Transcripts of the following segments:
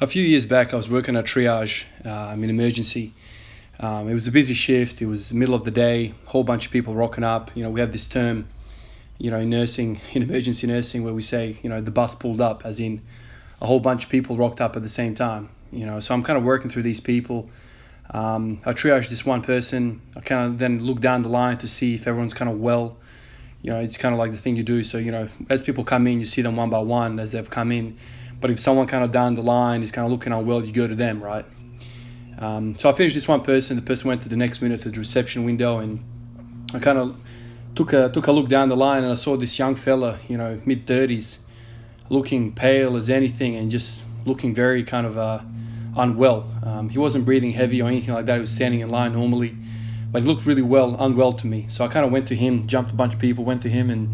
A few years back, I was working at triage in emergency. It was a busy shift. It was the middle of the day, a whole bunch of people rocking up. We have this term, in nursing, in emergency nursing, where we say, the bus pulled up, as in a whole bunch of people rocked up at the same time. So I'm kind of working through these people. I triage this one person. I kind of then look down the line to see if everyone's kind of well. It's kind of like the thing you do. So, as people come in, you see them one by one as they've come in. But if someone kind of down the line is kind of looking unwell, you go to them, right? So I finished this one person. The person went to the next minute to the reception window, and I kind of took a look down the line, and I saw this young fella, mid-30s, looking pale as anything and just looking very kind of unwell. He wasn't breathing heavy or anything like that. He was standing in line normally, but he looked really unwell to me. So I kind of went to him, jumped a bunch of people, went to him, and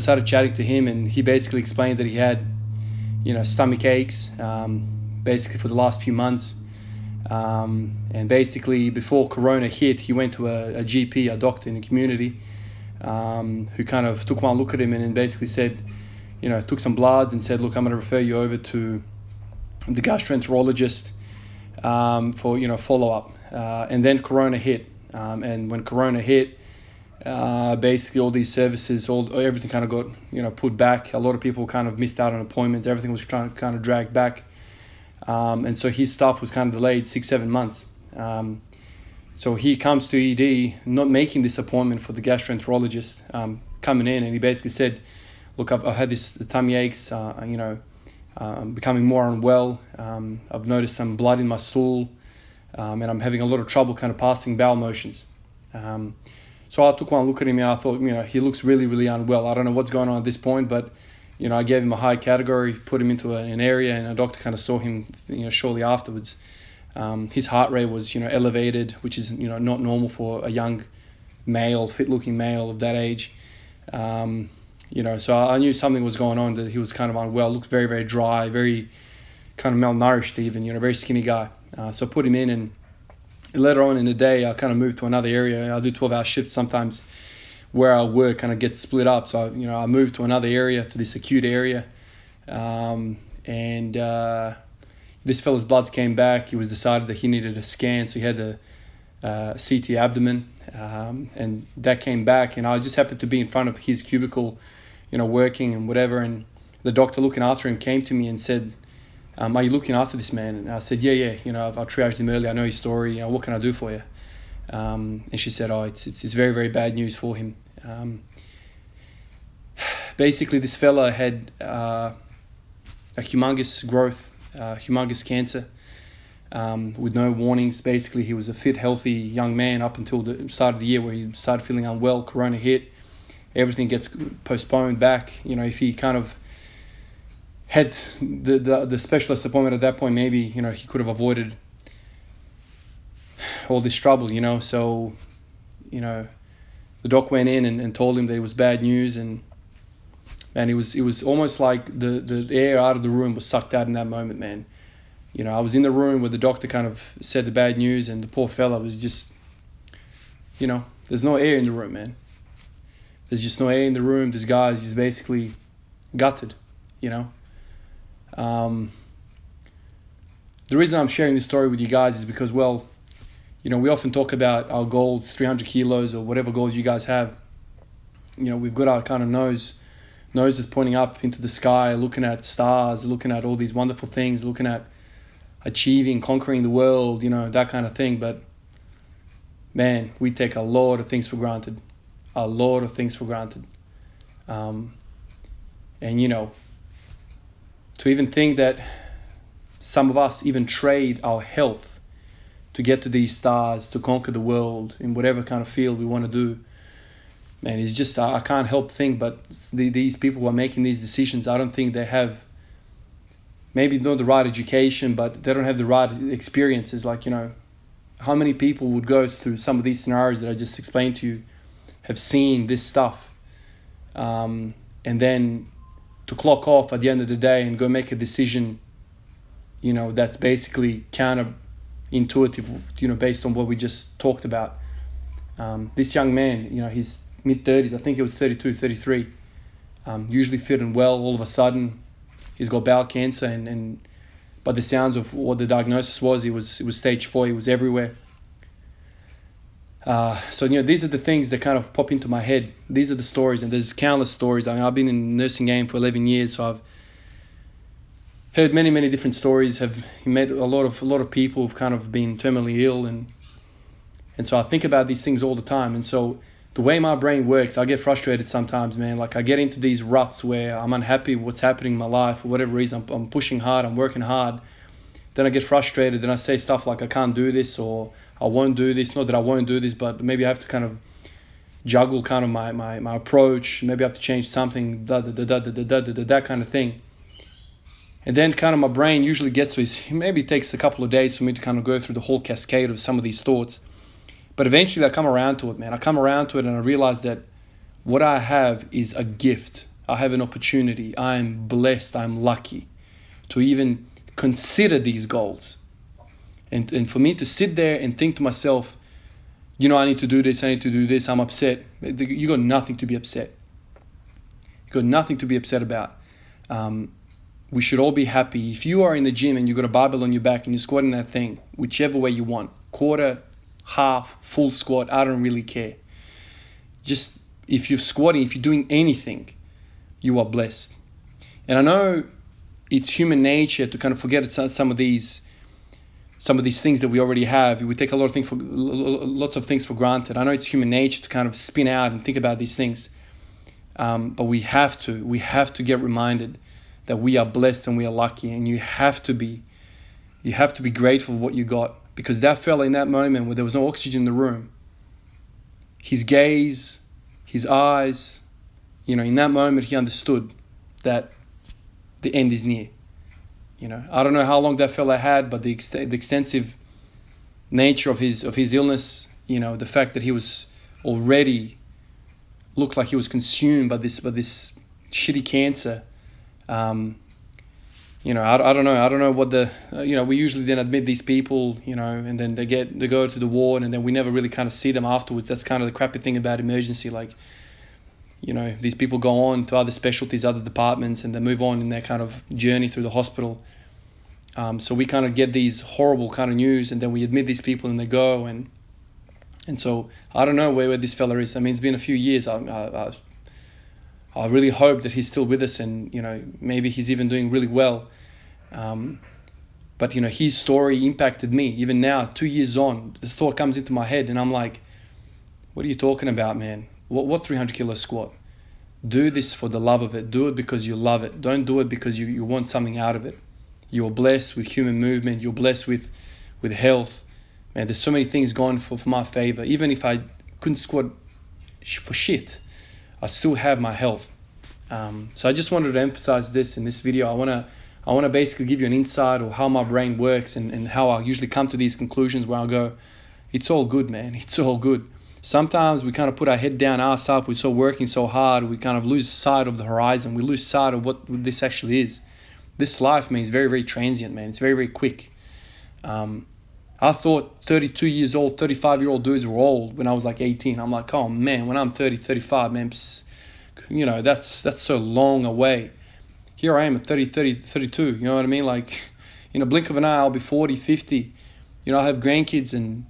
started chatting to him, and he basically explained that he had stomach aches, basically for the last few months. And basically before Corona hit, he went to a GP, a doctor in the community, who kind of took one look at him and then basically said, took some bloods and said, look, I'm going to refer you over to the gastroenterologist for, follow-up. And then Corona hit. And when Corona hit, basically all these services, everything kind of got put back. A lot of people kind of missed out on appointments. Everything was trying to kind of drag back, and so his stuff was kind of delayed 6-7 months. So he comes to ED, not making this appointment for the gastroenterologist, coming in, and he basically said, look, I've had this tummy aches, I'm becoming more unwell, I've noticed some blood in my stool, and I'm having a lot of trouble kind of passing bowel motions. So I took one look at him and I thought, he looks really, really unwell. I don't know what's going on at this point, but, I gave him a high category, put him into an area, and a doctor kind of saw him, shortly afterwards. His heart rate was, elevated, which is, not normal for a young male, fit-looking male of that age. So I knew something was going on, that he was kind of unwell, looked very, very dry, very kind of malnourished even, very skinny guy. So I put him in, and later on in the day, I kind of moved to another area. I do 12-hour shifts sometimes, where I work kind of gets split up. So, I moved to another area, to this acute area. And this fella's bloods came back. He was decided that he needed a scan. So he had a CT abdomen. And that came back. And I just happened to be in front of his cubicle, working and whatever. And the doctor looking after him came to me and said, are you looking after this man? And I said, yeah, I've triaged him earlier, I know his story, what can I do for you? And she said, it's very, very bad news for him. Basically, this fella had a humongous growth, humongous cancer, with no warnings. Basically, he was a fit, healthy young man up until the start of the year, where he started feeling unwell. Corona hit, everything gets postponed back. If he kind of had the specialist appointment at that point, maybe, he could have avoided all this trouble, So, the doc went in and told him that it was bad news, and it was almost like the air out of the room was sucked out in that moment, man. I was in the room where the doctor kind of said the bad news, and the poor fella was just, there's no air in the room, man. There's just no air in the room. This guy's just basically gutted, The reason I'm sharing this story with you guys is because, we often talk about our goals, 300 kilos or whatever goals you guys have. We've got our kind of noses pointing up into the sky, looking at stars, looking at all these wonderful things, looking at achieving, conquering the world, that kind of thing. But, man, we take a lot of things for granted. And, to even think that some of us even trade our health to get to these stars, to conquer the world in whatever kind of field we want to do. Man, it's just, I can't help think, but these people who are making these decisions, I don't think they have, maybe not the right education, but they don't have the right experiences. Like, how many people would go through some of these scenarios that I just explained to you, have seen this stuff, and then to clock off at the end of the day and go make a decision, that's basically counterintuitive, based on what we just talked about. This young man, he's mid-30s, I think he was 32, 33, usually fit and well. All of a sudden, he's got bowel cancer, and by the sounds of what the diagnosis was, it was stage 4. It was everywhere. So these are the things that kind of pop into my head. These are the stories, and there's countless stories. I mean, I've been in the nursing game for 11 years, so I've heard many different stories. Have met a lot of people who've kind of been terminally ill, and so I think about these things all the time. And so the way my brain works, I get frustrated sometimes, man. Like, I get into these ruts where I'm unhappy with what's happening in my life for whatever reason. I'm pushing hard, I'm working hard. Then I get frustrated, then I say stuff like, I can't do this, or I won't do this. Not that I won't do this, but maybe I have to kind of juggle kind of my approach. Maybe I have to change something, that kind of thing. And then kind of my brain usually gets to this. Maybe it takes a couple of days for me to kind of go through the whole cascade of some of these thoughts. But eventually I come around to it, man. I come around to it and I realize that what I have is a gift. I have an opportunity. I'm blessed. I'm lucky to even consider these goals. And for me to sit there and think to myself, I need to do this, I need to do this, I'm upset. You got nothing to be upset. You got nothing to be upset about. We should all be happy. If you are in the gym and you got a barbell on your back and you're squatting that thing, whichever way you want, quarter, half, full squat, I don't really care. Just if you're squatting, if you're doing anything, you are blessed. And I know it's human nature to kind of forget some of these things that we already have. We take lots of things for granted. I know it's human nature to kind of spin out and think about these things, but we have to get reminded that we are blessed and we are lucky, and you have to be grateful for what you got. Because that fella in that moment where there was no oxygen in the room, his gaze, his eyes, in that moment he understood that the end is near. I don't know how long that fella had, but the extensive nature of his illness, the fact that he was already looked like he was consumed by this shitty cancer. I don't know what we usually then admit these people, and then they go to the ward, and then we never really kind of see them afterwards. That's kind of the crappy thing about emergency. Like, these people go on to other specialties, other departments, and they move on in their kind of journey through the hospital. So we kind of get these horrible kind of news, and then we admit these people and they go, and so I don't know where this fella is. I mean, it's been a few years. I really hope that he's still with us, and maybe he's even doing really well. But his story impacted me. Even now, 2 years on, the thought comes into my head, and I'm like, "What are you talking about, man? What 300 kilo squat? Do this for the love of it. Do it because you love it. Don't do it because you want something out of it. You're blessed with human movement. You're blessed with health. Man, there's so many things going for my favor. Even if I couldn't squat for shit, I still have my health." So I just wanted to emphasize this in this video. I want to basically give you an insight of how my brain works and how I usually come to these conclusions where I go, it's all good, man. It's all good. Sometimes we kind of put our head down, ass up. We're so working so hard. We kind of lose sight of the horizon. We lose sight of what this actually is. This life, man, is very, very transient, man. It's very, very quick. I thought 32 years old, 35-year-old dudes were old when I was like 18. I'm like, oh man, when I'm 30, 35, man, that's so long away. Here I am at 30, 32, you know what I mean? Like, in a blink of an eye, I'll be 40, 50. I have grandkids, and,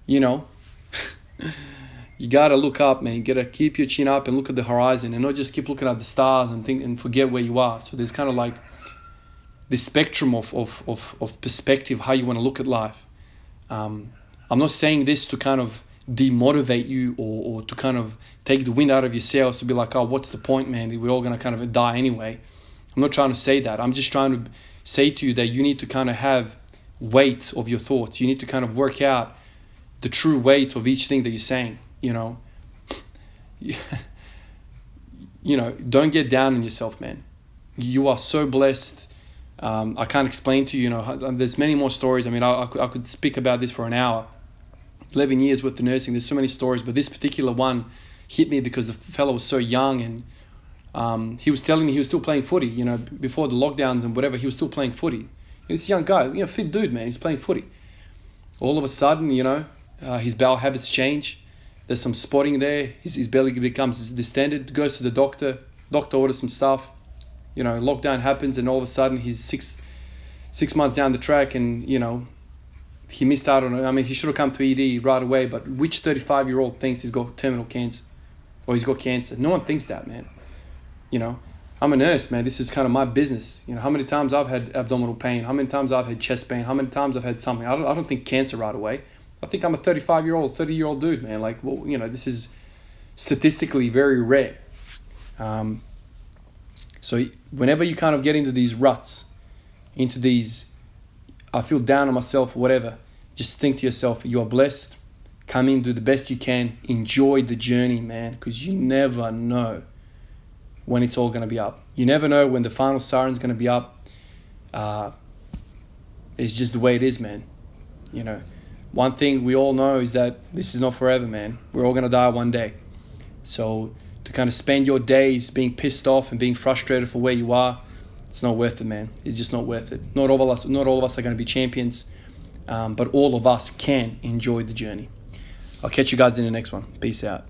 you gotta look up, man. You gotta keep your chin up and look at the horizon, and not just keep looking at the stars and think and forget where you are. So there's kind of like this spectrum of perspective, how you want to look at life. I'm not saying this to kind of demotivate you or to kind of take the wind out of your sails, to be like, oh, what's the point, man? We're all going to kind of die anyway. I'm not trying to say that. I'm just trying to say to you that you need to kind of have weight of your thoughts. You need to kind of work out the true weight of each thing that you're saying, don't get down on yourself, man. You are so blessed. I can't explain to you, there's many more stories. I mean, I could speak about this for an hour. 11 years worth of nursing, there's so many stories, but this particular one hit me because the fellow was so young, and he was telling me he was still playing footy, before the lockdowns and whatever. He was still playing footy. This young guy, fit dude, man, he's playing footy. All of a sudden, his bowel habits change. There's some spotting there. His belly becomes distended. Goes to the doctor. Doctor orders some stuff. Lockdown happens, and all of a sudden his 6 months down the track and, you know, he missed out on it. I mean, he should have come to ED right away, but which 35-year-old thinks he's got terminal cancer or he's got cancer? No one thinks that, man. You know, I'm a nurse, man. This is kind of my business. You know, how many times I've had abdominal pain, how many times I've had chest pain, how many times I've had something. I don't think cancer right away. I think I'm a 35-year-old, 30-year-old dude, man. Like, well, you know, this is statistically very rare. So whenever you kind of get into these ruts, into these, I feel down on myself or whatever, just think to yourself, you are blessed. Come in, do the best you can. Enjoy the journey, man, because you never know when it's all going to be up. You never know when the final siren's going to be up. It's just the way it is, man. You know, one thing we all know is that this is not forever, man. We're all going to die one day. So to kind of spend your days being pissed off and being frustrated for where you are, it's not worth it, man. It's just not worth it. Not all of us are going to be champions, but all of us can enjoy the journey. I'll catch you guys in the next one. Peace out.